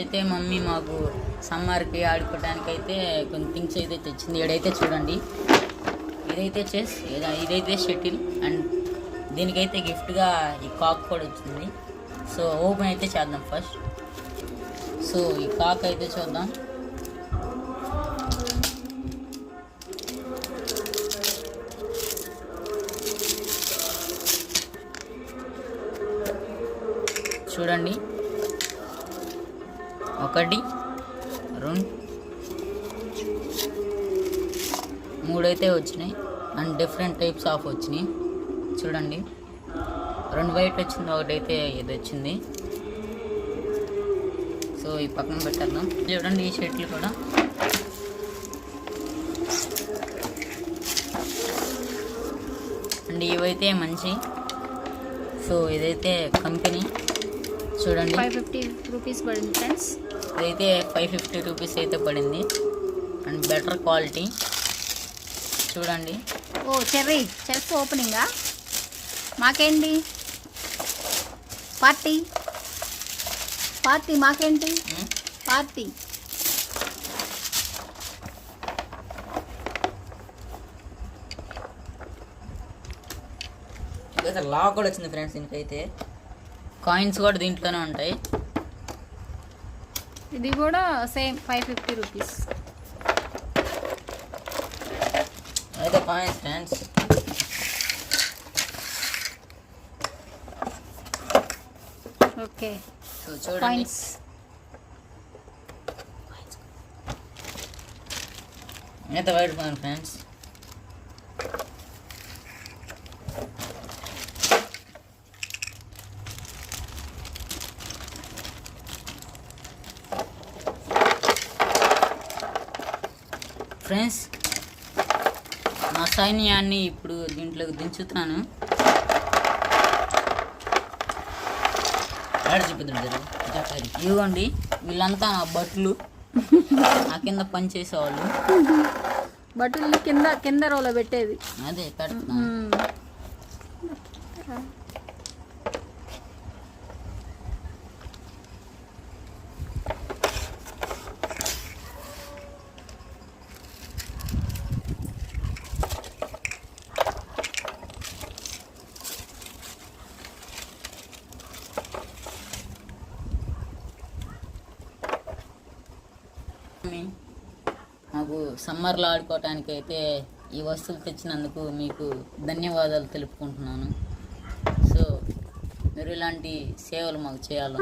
అయితే మమ్మీ మాకు సమ్మర్కి ఆడుకోవడానికి అయితే కొన్ని థింగ్స్ అయితే తెచ్చింది. ఇక్కడైతే చూడండి, ఇదైతే చెస్, ఇదైతే షటిల్, అండ్ దీనికైతే గిఫ్ట్గా ఈ కాక్ కూడా వచ్చింది. సో ఓపెన్ అయితే చేద్దాం ఫస్ట్. సో ఈ కాక్ అయితే చూద్దాం. చూడండి, 1 2 3 అయితే వచ్చినాయి, అండ్ డిఫరెంట్ టైప్స్ ఆఫ్ వచ్చినాయి. చూడండి, 2 వైట్ వచ్చింది, ఒకటైతే ఇది వచ్చింది. సో ఈ పక్కన పెట్టేద్దాం. చూడండి, ఈ షర్ట్లు కూడా అండ్ ఇవైతే మంచి. సో ఇదైతే కంపెనీ చూడండి, 550 రూపీస్ పడింది ఫ్రెండ్స్. ఇదైతే 550 రూపీస్ అయితే పడింది, అండ్ బెటర్ క్వాలిటీ. చూడండి, ఓ చెస్ ఓపెనింగా. మాకేంటి పార్టీ మాకేంటి పార్టీ. ఇదైతే లాక్ కూడా వచ్చింది ఫ్రెండ్స్. దీనికైతే కాయిన్స్ కూడా దీంట్లోనే ఉంటాయి. ఇది కూడా సేమ్ 550 రూపీస్. అయితే కాయిన్స్ ఫ్రెండ్స్. ఓకే, సో చూడండి, కాయిన్స్. అయితే వైట్ కాయిన్ ఫ్రెండ్స్. ఫ్రెండ్స్, నా సైన్యాన్ని ఇప్పుడు దీంట్లోకి దించుతున్నాను. ఇవ్వండి, వీళ్ళంతా నా బట్టలు, నా కింద పని చేసేవాళ్ళు. బట్టలు కింద రోలో పెట్టేది. అదే పెడుతున్నాను. నాకు సమ్మర్లో ఆడుకోవటానికి అయితే ఈ వస్తువులు తెచ్చినందుకు మీకు ధన్యవాదాలు తెలుపుకుంటున్నాను. సో మీరు ఇలాంటి సేవలు మాకు చేయాలి.